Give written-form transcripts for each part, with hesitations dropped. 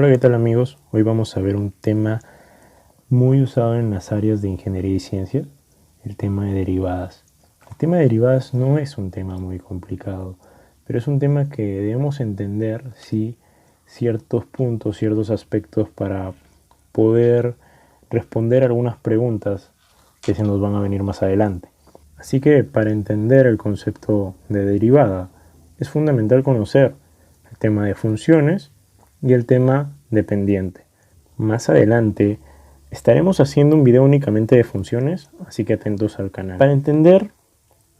Hola, ¿qué tal amigos? Hoy vamos a ver un tema muy usado en las áreas de ingeniería y ciencia, el tema de derivadas. El tema de derivadas no es un tema muy complicado, pero es un tema que debemos entender ciertos puntos, ciertos aspectos para poder responder algunas preguntas que se nos van a venir más adelante. Así que para entender el concepto de derivada es fundamental conocer el tema de funciones y el tema de pendiente. Más adelante estaremos haciendo un video únicamente de funciones, así que atentos al canal. Para entender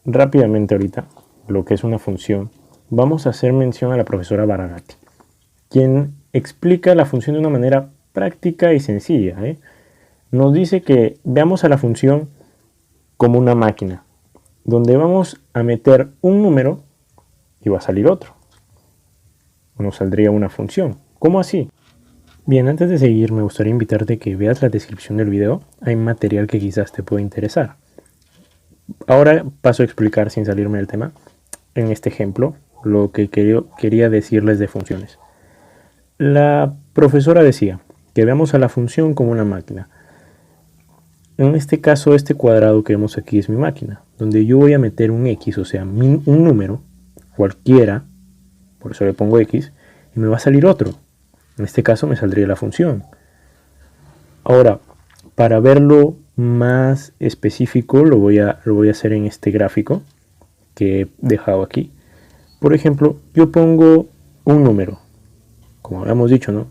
rápidamente ahorita lo que es una función, vamos a hacer mención a la profesora Baragatti, quien explica la función de una manera práctica y sencilla. Nos dice que veamos a la función como una máquina, donde vamos a meter un número y va a salir otro. Nos saldría una función. ¿Cómo así? Bien, antes de seguir me gustaría invitarte a que veas la descripción del video. Hay material que quizás te pueda interesar. Ahora paso a explicar sin salirme del tema, en este ejemplo, lo que quería decirles de funciones. La profesora decía que veamos a la función como una máquina. En este caso, este cuadrado que vemos aquí es mi máquina, donde yo voy a meter un X, o sea, un número cualquiera, por eso le pongo X, y me va a salir otro. En este caso me saldría la función. Ahora, para verlo más específico, lo voy a hacer en este gráfico que he dejado aquí. Por ejemplo, yo pongo un número, como habíamos dicho, ¿no?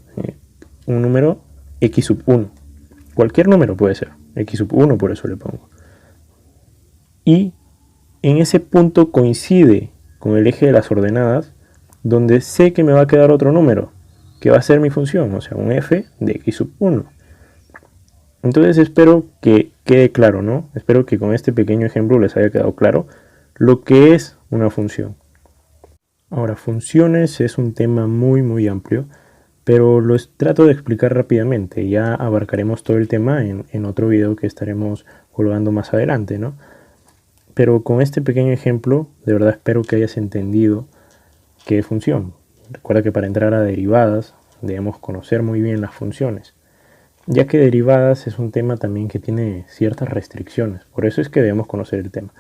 Un número X sub 1. Cualquier número puede ser, X sub 1, por eso le pongo. Y en ese punto coincide con el eje de las ordenadas, donde sé que me va a quedar otro número, que va a ser mi función, o sea, un f de x sub 1. Entonces espero que quede claro, ¿no? Espero que con este pequeño ejemplo les haya quedado claro lo que es una función. Ahora, funciones es un tema muy amplio, pero lo trato de explicar rápidamente. Ya abarcaremos todo el tema en otro video que estaremos colgando más adelante, ¿no? Pero con este pequeño ejemplo, de verdad espero que hayas entendido qué es función. Recuerda que para entrar a derivadas debemos conocer muy bien las funciones, ya que derivadas es un tema también que tiene ciertas restricciones, por eso es que debemos conocer el tema.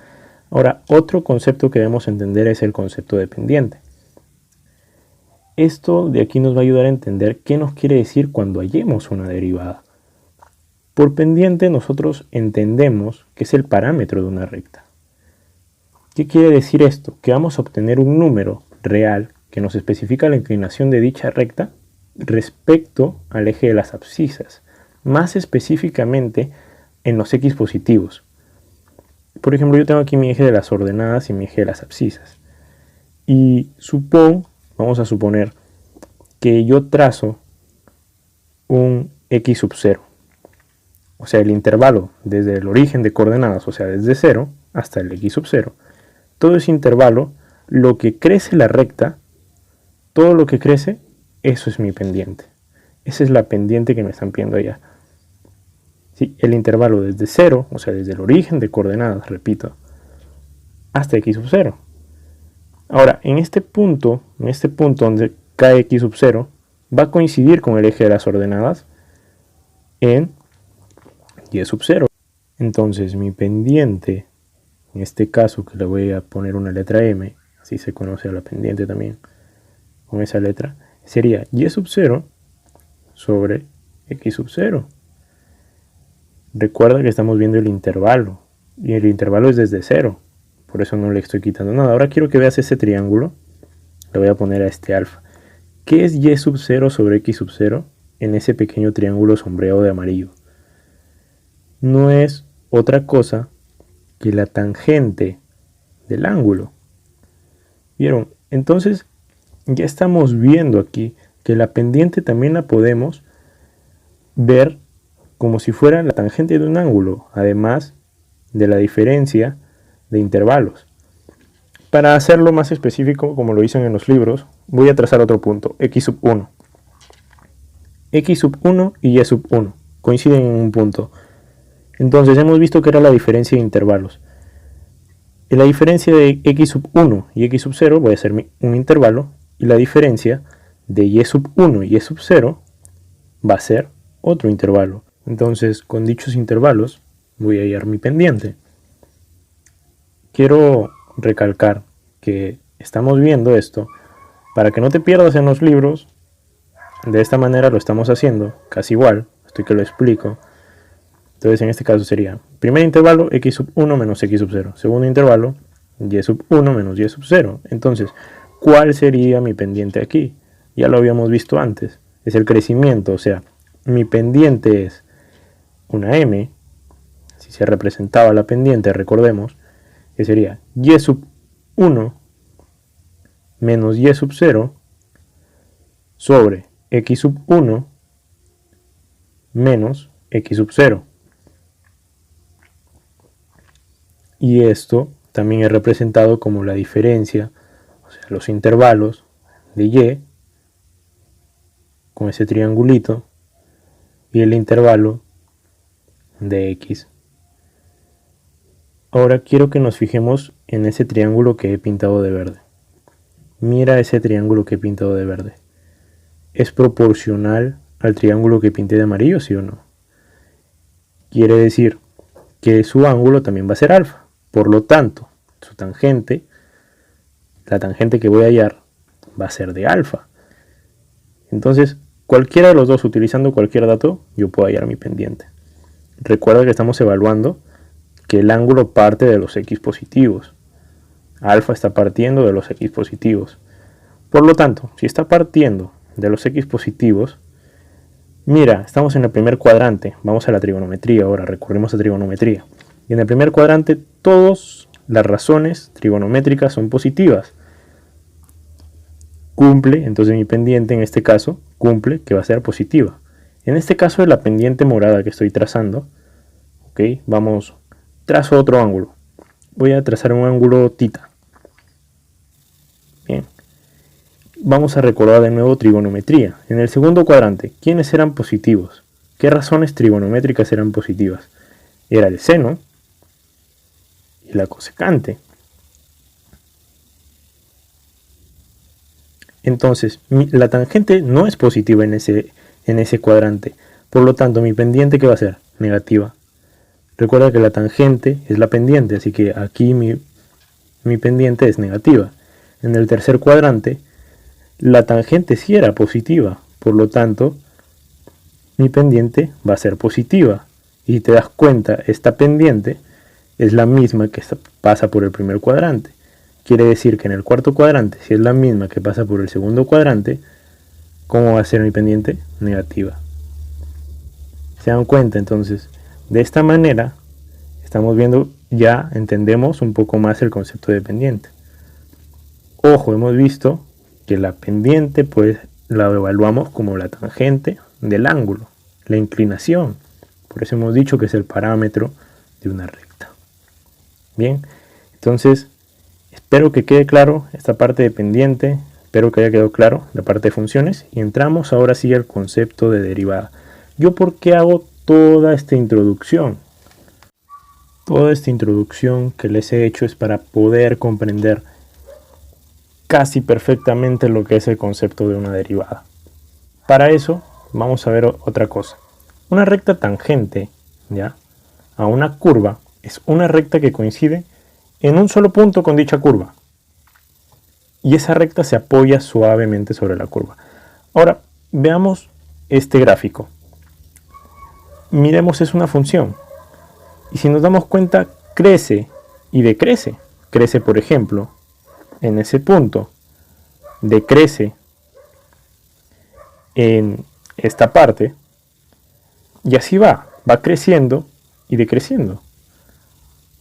Ahora, otro concepto que debemos entender es el concepto de pendiente. Esto de aquí nos va a ayudar a entender qué nos quiere decir cuando hallemos una derivada. Por pendiente nosotros entendemos que es el parámetro de una recta. ¿Qué quiere decir esto? Que vamos a obtener un número real que nos especifica la inclinación de dicha recta respecto al eje de las abscisas, más específicamente en los x positivos. Por ejemplo, yo tengo aquí mi eje de las ordenadas y mi eje de las abscisas. Y vamos a suponer que yo trazo un x sub 0. O sea, el intervalo desde el origen de coordenadas, o sea, desde 0 hasta el x sub 0. Todo ese intervalo, lo que crece la recta, todo lo que crece, eso es mi pendiente. Esa es la pendiente que me están pidiendo allá. ¿Sí? El intervalo desde 0, o sea, desde el origen de coordenadas, repito, hasta x sub 0. Ahora, en este punto donde cae x sub 0, va a coincidir con el eje de las ordenadas en y sub 0. Entonces, mi pendiente, en este caso que le voy a poner una letra m, así se conoce a la pendiente también, con esa letra, sería y sub 0 sobre x sub 0. Recuerda que estamos viendo el intervalo, y el intervalo es desde 0, por eso no le estoy quitando nada. Ahora quiero que veas ese triángulo, le voy a poner a este alfa. ¿Qué es y sub 0 sobre x sub 0 en ese pequeño triángulo sombreado de amarillo? No es otra cosa que la tangente del ángulo. ¿Vieron? Entonces ya estamos viendo aquí que la pendiente también la podemos ver como si fuera la tangente de un ángulo, además de la diferencia de intervalos. Para hacerlo más específico, como lo dicen en los libros, voy a trazar otro punto, x sub 1. X sub 1 y y sub 1 coinciden en un punto. Entonces hemos visto que era la diferencia de intervalos. En la diferencia de x sub 1 y x sub 0 voy a hacer un intervalo, y la diferencia de y sub 1 y y sub 0 va a ser otro intervalo. Entonces, con dichos intervalos voy a hallar mi pendiente. Quiero recalcar que estamos viendo esto para que no te pierdas en los libros. De esta manera lo estamos haciendo, casi igual, estoy que lo explico. Entonces en este caso sería, primer intervalo, x sub 1 menos x sub 0. Segundo intervalo, y sub 1 menos y sub 0. Entonces, ¿cuál sería mi pendiente aquí? Ya lo habíamos visto antes. Es el crecimiento, o sea, mi pendiente es una m. Si se representaba la pendiente, recordemos, que sería y sub 1 menos y sub 0 sobre x sub 1 menos x sub 0. Y esto también es representado como la diferencia, o sea, los intervalos de y con ese triangulito y el intervalo de x. Ahora quiero que nos fijemos en ese triángulo que he pintado de verde. Mira ese triángulo que he pintado de verde. ¿Es proporcional al triángulo que pinté de amarillo, sí o no? Quiere decir que su ángulo también va a ser alfa. Por lo tanto, su tangente, la tangente que voy a hallar, va a ser de alfa. Entonces, cualquiera de los dos, utilizando cualquier dato, yo puedo hallar mi pendiente. Recuerda que estamos evaluando que el ángulo parte de los x positivos. Alfa está partiendo de los x positivos. Por lo tanto, si está partiendo de los x positivos, mira, estamos en el primer cuadrante. Vamos a la trigonometría ahora, recurrimos a trigonometría. Y en el primer cuadrante, todas las razones trigonométricas son positivas. Cumple, entonces mi pendiente en este caso, cumple que va a ser positiva. En este caso de la pendiente morada que estoy trazando, ¿ok? Trazo otro ángulo. Voy a trazar un ángulo tita. Bien. Vamos a recordar de nuevo trigonometría. En el segundo cuadrante, ¿quiénes eran positivos? ¿Qué razones trigonométricas eran positivas? Era el seno y la cosecante. Entonces, la tangente no es positiva en ese cuadrante. Por lo tanto, mi pendiente, ¿qué va a ser? Negativa. Recuerda que la tangente es la pendiente, así que aquí mi pendiente es negativa. En el tercer cuadrante, la tangente sí era positiva. Por lo tanto, mi pendiente va a ser positiva. Y si te das cuenta, esta pendiente es la misma que pasa por el primer cuadrante. Quiere decir que en el cuarto cuadrante, si es la misma que pasa por el segundo cuadrante, ¿cómo va a ser mi pendiente? Negativa. ¿Se dan cuenta? Entonces, de esta manera, estamos viendo, ya entendemos un poco más el concepto de pendiente. Ojo, hemos visto que la pendiente, pues, la evaluamos como la tangente del ángulo, la inclinación. Por eso hemos dicho que es el parámetro de una recta. Bien, entonces, espero que quede claro esta parte de pendiente, espero que haya quedado claro la parte de funciones y entramos ahora sí al concepto de derivada. ¿Yo por qué hago toda esta introducción? Toda esta introducción que les he hecho es para poder comprender casi perfectamente lo que es el concepto de una derivada. Para eso vamos a ver otra cosa. Una recta tangente, ¿ya?, a una curva es una recta que coincide en un solo punto con dicha curva. Y esa recta se apoya suavemente sobre la curva. Ahora, veamos este gráfico. Miremos, es una función. Y si nos damos cuenta, crece y decrece. Crece, por ejemplo, en ese punto. Decrece en esta parte. Y así va creciendo y decreciendo,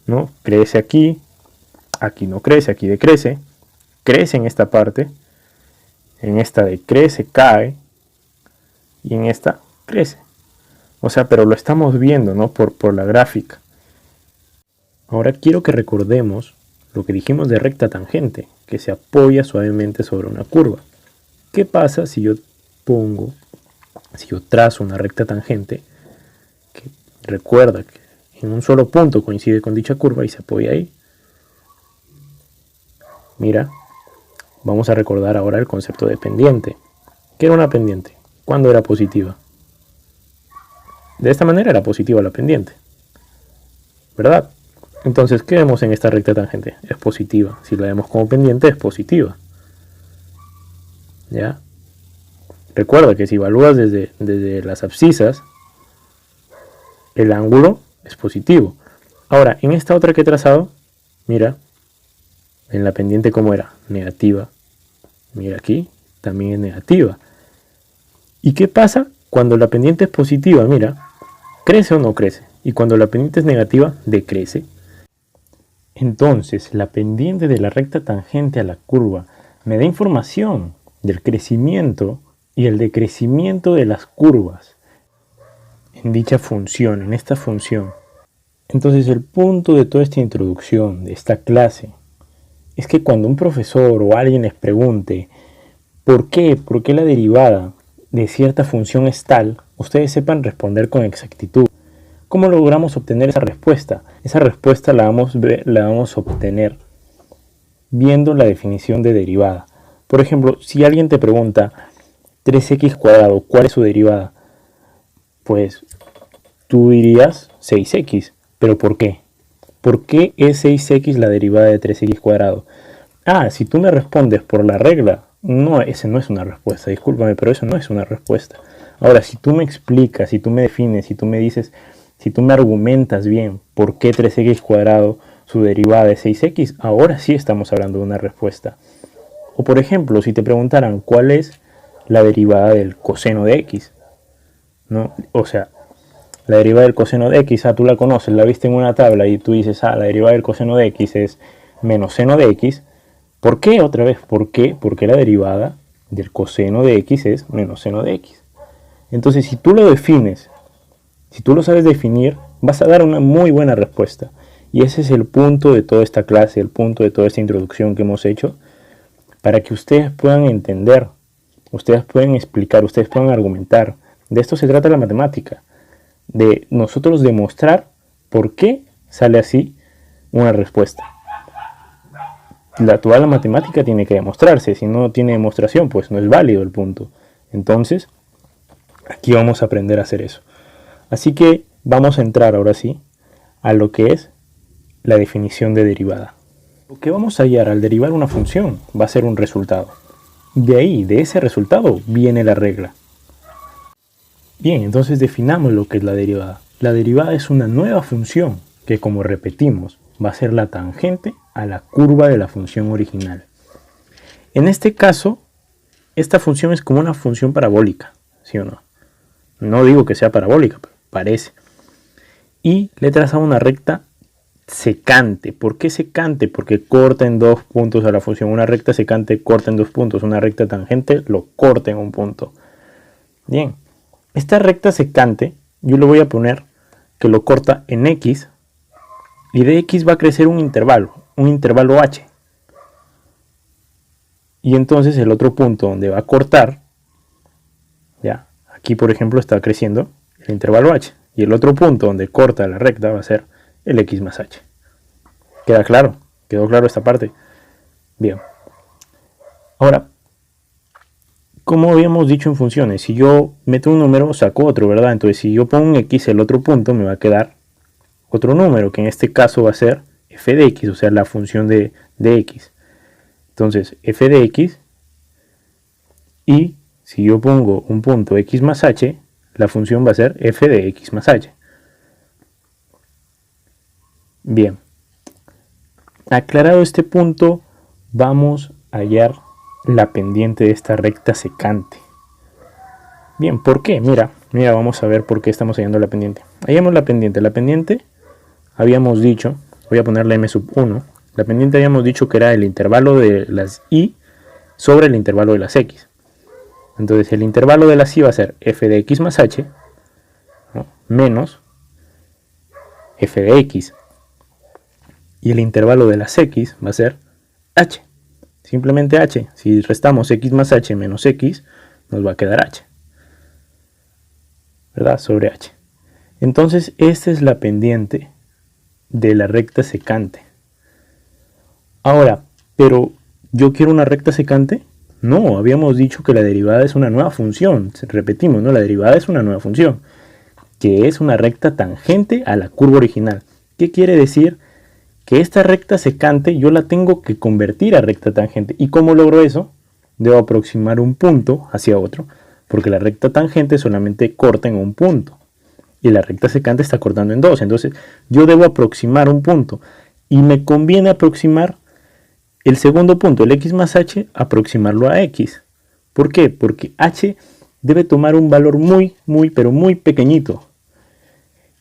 ¿no? Crece aquí, aquí no crece, aquí decrece, crece en esta parte, en esta decrece, cae, y en esta crece. O sea, pero lo estamos viendo, ¿no?, por la gráfica. Ahora quiero que recordemos lo que dijimos de recta tangente, que se apoya suavemente sobre una curva. ¿Qué pasa si yo trazo una recta tangente que recuerda que en un solo punto coincide con dicha curva y se apoya ahí? Mira, vamos a recordar ahora el concepto de pendiente. ¿Qué era una pendiente? ¿Cuándo era positiva? De esta manera era positiva la pendiente, ¿verdad? Entonces, ¿qué vemos en esta recta tangente? Es positiva. Si la vemos como pendiente, es positiva. ¿Ya? Recuerda que si evalúas desde las abscisas, el ángulo es positivo. Ahora, en esta otra que he trazado, mira, en la pendiente ¿cómo era? Negativa. Mira aquí, también es negativa. ¿Y qué pasa cuando la pendiente es positiva? Mira, ¿crece o no crece? Y cuando la pendiente es negativa, decrece. Entonces, la pendiente de la recta tangente a la curva me da información del crecimiento y el decrecimiento de las curvas en dicha función, en esta función. Entonces, el punto de toda esta introducción, de esta clase, es que cuando un profesor o alguien les pregunte ¿por qué la derivada de cierta función es tal? Ustedes sepan responder con exactitud. ¿Cómo logramos obtener esa respuesta? Esa respuesta la vamos a obtener viendo la definición de derivada. Por ejemplo, si alguien te pregunta 3x cuadrado, ¿cuál es su derivada? Pues tú dirías 6x. ¿Pero por qué? ¿Por qué es 6x la derivada de 3x cuadrado? Ah, si tú me respondes por la regla, no, esa no es una respuesta, discúlpame, pero eso no es una respuesta. Ahora, si tú me explicas, si tú me defines, si tú me dices, si tú me argumentas bien por qué 3x cuadrado su derivada es 6x, ahora sí estamos hablando de una respuesta. O por ejemplo, si te preguntaran cuál es la derivada del coseno de x, ¿no? O sea, la derivada del coseno de x, tú la conoces, la viste en una tabla y tú dices, la derivada del coseno de x es menos seno de x. ¿Por qué otra vez? ¿Por qué? Porque la derivada del coseno de x es menos seno de x. Entonces, si tú lo defines, si tú lo sabes definir, vas a dar una muy buena respuesta. Y ese es el punto de toda esta clase, el punto de toda esta introducción que hemos hecho, para que ustedes puedan entender, ustedes puedan explicar, ustedes puedan argumentar. De esto se trata la matemática, de nosotros demostrar por qué sale así una respuesta. Toda la matemática tiene que demostrarse, si no tiene demostración, pues no es válido el punto. Entonces, aquí vamos a aprender a hacer eso. Así que vamos a entrar ahora sí a lo que es la definición de derivada. Lo que vamos a hallar al derivar una función va a ser un resultado. De ahí, de ese resultado, viene la regla. Bien, entonces definamos lo que es la derivada. La derivada es una nueva función que, como repetimos, va a ser la tangente a la curva de la función original. En este caso, esta función es como una función parabólica, ¿sí o no? No digo que sea parabólica, pero parece. Y le he trazado una recta secante. ¿Por qué secante? Porque corta en dos puntos a la función. Una recta secante corta en dos puntos. Una recta tangente lo corta en un punto. Bien. Esta recta secante, yo le voy a poner que lo corta en x, y de x va a crecer un intervalo h. Y entonces el otro punto donde va a cortar, ya, aquí por ejemplo está creciendo el intervalo h, y el otro punto donde corta la recta va a ser el x más h. ¿Queda claro? ¿Quedó claro esta parte? Bien. Ahora, como habíamos dicho en funciones, si yo meto un número, saco otro, ¿verdad? Entonces, si yo pongo un x, el otro punto me va a quedar otro número, que en este caso va a ser f de x, o sea, la función de x. Entonces, f de x, y si yo pongo un punto x más h, la función va a ser f de x más h. Bien. Aclarado este punto, vamos a hallar la pendiente de esta recta secante. Bien, ¿por qué? Mira, vamos a ver por qué estamos hallando la pendiente. Hallamos la pendiente habíamos dicho, voy a ponerle m sub 1, la pendiente habíamos dicho que era el intervalo de las y sobre el intervalo de las x. Entonces el intervalo de las y va a ser f de x más h, ¿no?, menos f de x. Y el intervalo de las x va a ser h. Simplemente h. Si restamos x más h menos x, nos va a quedar h, ¿verdad? Sobre h. Entonces, esta es la pendiente de la recta secante. Ahora, ¿pero yo quiero una recta secante? No, habíamos dicho que la derivada es una nueva función. Repetimos, ¿no? La derivada es una nueva función. que es una recta tangente a la curva original. ¿Qué quiere decir? Que esta recta secante yo la tengo que convertir a recta tangente. ¿Y cómo logro eso? Debo aproximar un punto hacia otro, porque la recta tangente solamente corta en un punto y la recta secante está cortando en dos. Entonces yo debo aproximar un punto y me conviene aproximar el segundo punto, el x más h, aproximarlo a x. ¿Por qué? Porque h debe tomar un valor pero muy pequeñito,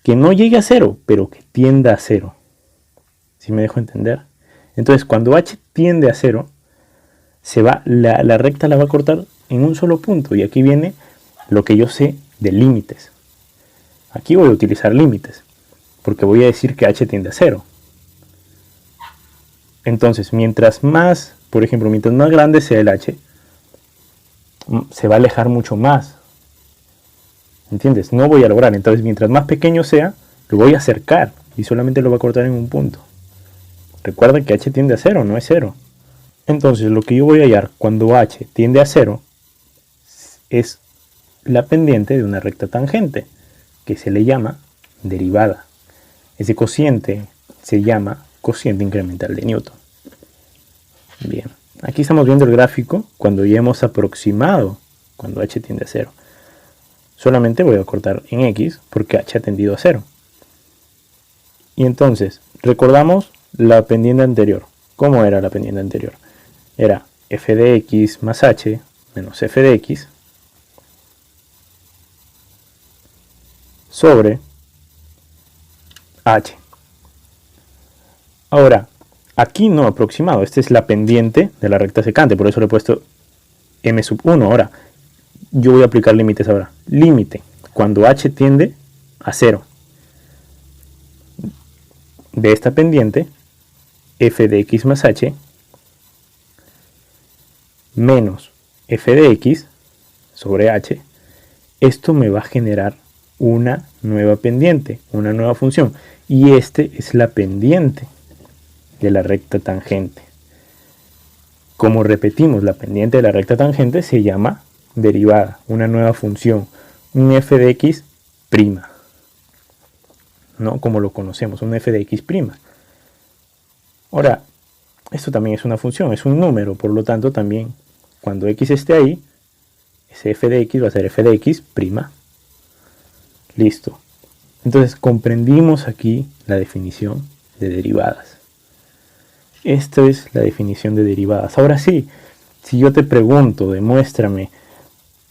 que no llegue a cero, pero que tienda a cero. ¿Sí me dejo entender? Entonces cuando h tiende a cero, la recta la va a cortar en un solo punto. Y aquí viene lo que yo sé de límites. Aquí voy a utilizar límites, porque voy a decir que h tiende a cero. Entonces, mientras más, por ejemplo, mientras más grande sea el h, se va a alejar mucho más. ¿Entiendes? No voy a lograr. Entonces, mientras más pequeño sea, lo voy a acercar y solamente lo va a cortar en un punto. Recuerda que h tiende a cero, no es cero. Entonces, lo que yo voy a hallar cuando h tiende a cero es la pendiente de una recta tangente, que se le llama derivada. Ese cociente se llama cociente incremental de Newton. Bien, aquí estamos viendo el gráfico cuando ya hemos aproximado, cuando h tiende a cero. Solamente voy a cortar en x porque h ha tendido a cero. Y entonces, recordamos la pendiente anterior. ¿Cómo era la pendiente anterior? Era f de x más h menos f de x sobre h. Ahora, aquí no aproximado, esta es la pendiente de la recta secante, por eso le he puesto m sub 1. Ahora, yo voy a aplicar límites ahora. Límite, cuando h tiende a 0. De esta pendiente, f de x más h menos f de x sobre h, esto me va a generar una nueva pendiente, una nueva función. Y este es la pendiente de la recta tangente. Como repetimos, la pendiente de la recta tangente se llama derivada, una nueva función, un f de x prima, ¿no? Como lo conocemos, un f de x prima. Ahora, esto también es una función, es un número, por lo tanto también cuando x esté ahí, ese f de x va a ser f de x prima. Listo. Entonces comprendimos aquí la definición de derivadas. Esta es la definición de derivadas. Ahora sí, si yo te pregunto, demuéstrame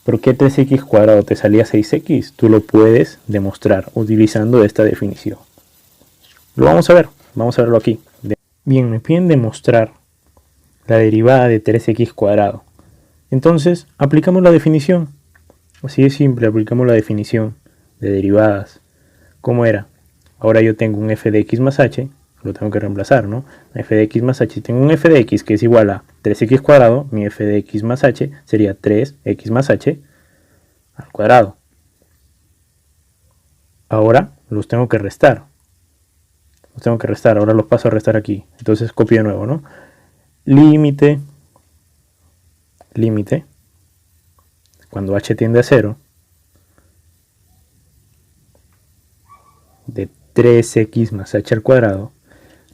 por qué 3x cuadrado te salía 6x, tú lo puedes demostrar utilizando esta definición. Lo vamos a ver, vamos a verlo aquí. Bien, me piden demostrar la derivada de 3x cuadrado. Entonces, aplicamos la definición. Así de simple, aplicamos la definición de derivadas. ¿Cómo era? Ahora yo tengo un f de x más h, lo tengo que reemplazar, ¿no? F de x más h, tengo un f de x que es igual a 3x cuadrado, mi f de x más h sería 3x más h al cuadrado. Ahora los tengo que restar. Ahora los paso a restar aquí. Entonces copio de nuevo, ¿no? Límite, cuando h tiende a 0, de 3x más h al cuadrado,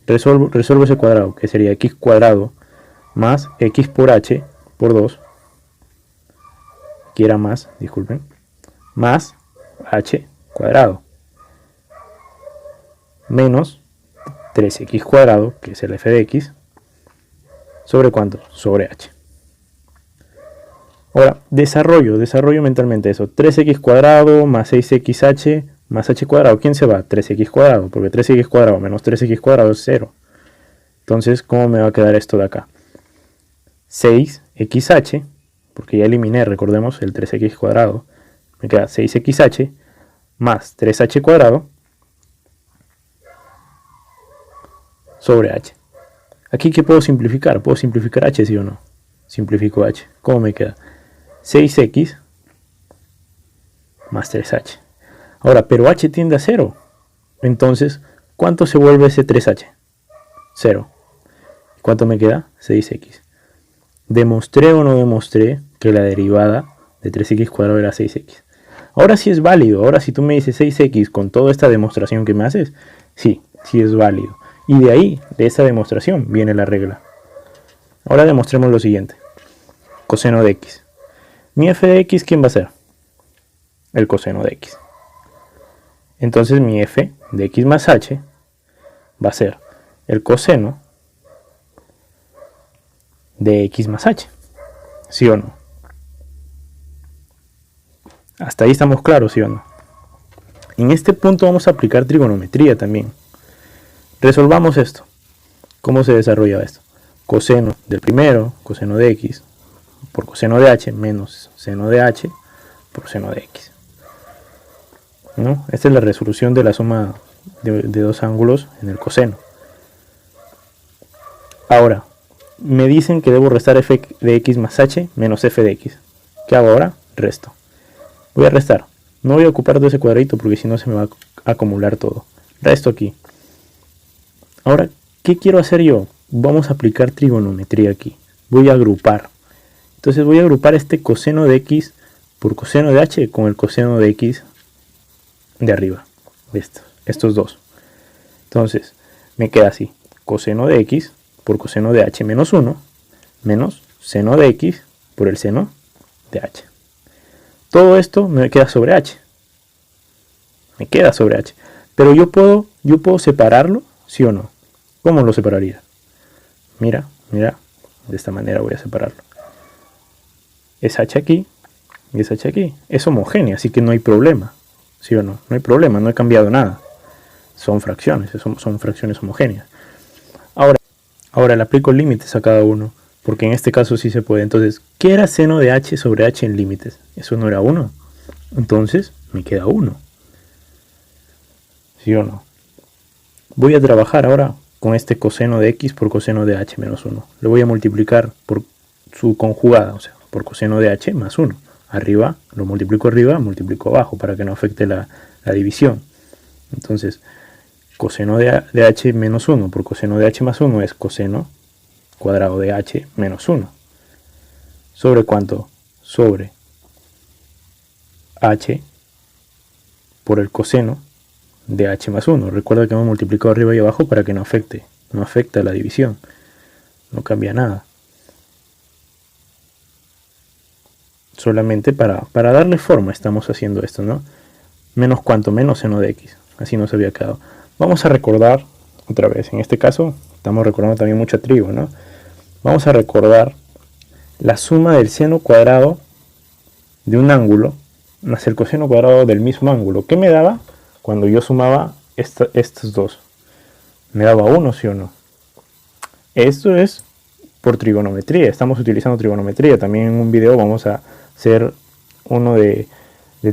resuelvo ese cuadrado, que sería x cuadrado más x por h por 2, aquí era más, disculpen, más h cuadrado, menos 3x cuadrado, que es el f de x, ¿sobre cuánto? Sobre h. Ahora, desarrollo mentalmente eso. 3x cuadrado más 6xh más h cuadrado. ¿Quién se va? 3x cuadrado, porque 3x cuadrado menos 3x cuadrado es 0. Entonces, ¿cómo me va a quedar esto de acá? 6xh, porque ya eliminé, recordemos, el 3x cuadrado. Me queda 6xh más 3h cuadrado sobre h. Aquí, ¿qué puedo simplificar? ¿Puedo simplificar h, sí o no? Simplifico h. ¿Cómo me queda? 6x más 3h. Ahora, pero h tiende a 0. Entonces, ¿cuánto se vuelve ese 3h? 0. ¿Cuánto me queda? 6x. ¿Demostré o no demostré que la derivada de 3x cuadrado era 6x? Ahora sí es válido. Ahora si tú me dices 6x con toda esta demostración que me haces, sí, sí es válido. Y de ahí, de esa demostración, viene la regla. Ahora demostremos lo siguiente. Coseno de x. Mi f de x, ¿quién va a ser? El coseno de x. Entonces mi f de x más h va a ser el coseno de x más h. ¿Sí o no? Hasta ahí estamos claros, ¿sí o no? En este punto vamos a aplicar trigonometría también. Resolvamos esto. ¿Cómo se desarrolla esto? Coseno del primero, coseno de x, por coseno de h, menos seno de h por seno de x. ¿No? Esta es la resolución de la suma de dos ángulos en el coseno. Ahora, me dicen que debo restar f de x más h menos f de x. ¿Qué hago ahora? Resto. Voy a restar. No voy a ocupar todo ese cuadradito porque si no se me va a acumular todo. Resto aquí. Ahora, ¿qué quiero hacer yo? Vamos a aplicar trigonometría aquí. Voy a agrupar. Entonces voy a agrupar este coseno de x por coseno de h con el coseno de x de arriba. Estos dos. Entonces, me queda así. Coseno de x por coseno de h menos 1 menos seno de x por el seno de h. Todo esto me queda sobre h. Me queda sobre h. Pero yo puedo separarlo, ¿sí o no? ¿Cómo lo separaría? Mira, mira. De esta manera voy a separarlo. Es h aquí y es h aquí. Es homogénea, así que no hay problema. ¿Sí o no? No hay problema, no he cambiado nada. Son fracciones, son fracciones homogéneas. Ahora le aplico límites a cada uno, porque en este caso sí se puede. Entonces, ¿qué era seno de h sobre h en límites? Eso no era 1. Entonces, me queda 1. ¿Sí o no? Voy a trabajar ahora con este coseno de x por coseno de h menos 1. Le voy a multiplicar por su conjugada, o sea, por coseno de h más 1. Arriba, lo multiplico arriba, multiplico abajo, para que no afecte la división. Entonces, coseno de h menos 1 por coseno de h más 1 es coseno cuadrado de h menos 1. ¿Sobre cuánto? Sobre h por el coseno de h más 1. Recuerda que hemos multiplicado arriba y abajo para que no afecta la división. No cambia nada. Solamente para darle forma estamos haciendo esto, ¿no? Menos cuánto, menos seno de x. Así nos había quedado. Vamos a recordar otra vez. En este caso estamos recordando también mucho a trigo, ¿no? Vamos a recordar la suma del seno cuadrado de un ángulo más el coseno cuadrado del mismo ángulo. ¿Qué me daba cuando yo sumaba estos dos? Me daba 1, ¿sí o no? Esto es por trigonometría. Estamos utilizando trigonometría. También en un video vamos a hacer uno de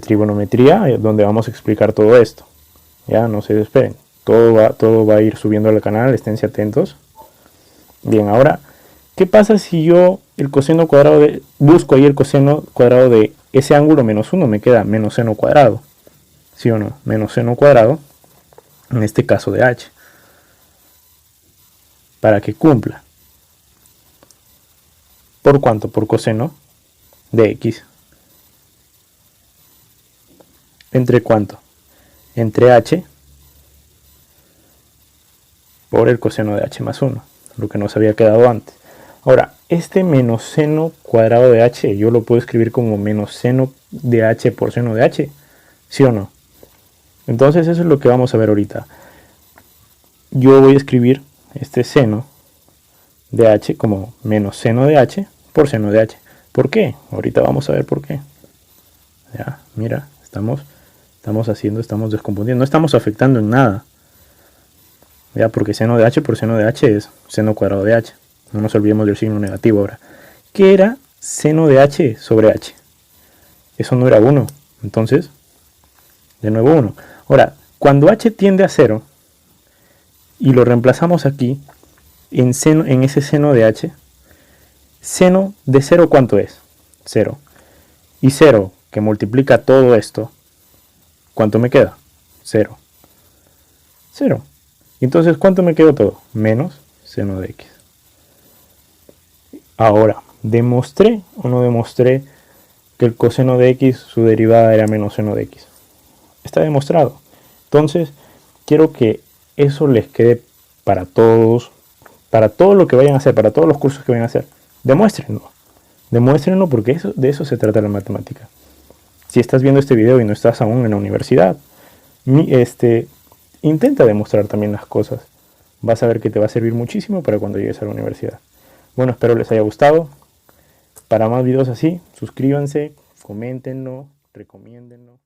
trigonometría donde vamos a explicar todo esto. Ya, no se despeguen. Todo va a ir subiendo al canal. Esténse atentos. Bien, ahora, ¿qué pasa si yo el coseno cuadrado busco ahí el coseno cuadrado de ese ángulo menos 1? Me queda menos seno cuadrado. ¿Sí o no? Menos seno cuadrado, en este caso de h. Para que cumpla. ¿Por cuánto? Por coseno de x. ¿Entre cuánto? Entre h por el coseno de h más 1. Lo que nos había quedado antes. Ahora, este menos seno cuadrado de h, yo lo puedo escribir como menos seno de h por seno de h. ¿Sí o no? Entonces eso es lo que vamos a ver ahorita. Yo voy a escribir este seno de h como menos seno de h por seno de h. ¿Por qué? Ahorita vamos a ver por qué. Ya, mira, estamos descomponiendo. No estamos afectando en nada. Ya, porque seno de h por seno de h es seno cuadrado de h. No nos olvidemos del signo negativo ahora. ¿Qué era seno de h sobre h? Eso no era 1. Entonces, de nuevo 1. Ahora, cuando h tiende a 0 y lo reemplazamos aquí en ese seno de h, seno de 0 ¿cuánto es? 0. Y 0 que multiplica todo esto, ¿cuánto me queda? 0. 0. Entonces, ¿cuánto me quedó todo? Menos seno de x. Ahora, ¿demostré o no demostré que el coseno de x, su derivada era menos seno de x. Está demostrado. Entonces, quiero que eso les quede para todos, para todo lo que vayan a hacer, para todos los cursos que vayan a hacer. Demuéstrenlo. Demuéstrenlo porque de eso se trata la matemática. Si estás viendo este video y no estás aún en la universidad, intenta demostrar también las cosas. Vas a ver que te va a servir muchísimo para cuando llegues a la universidad. Bueno, espero les haya gustado. Para más videos así, suscríbanse, coméntenlo, recomiéndenlo.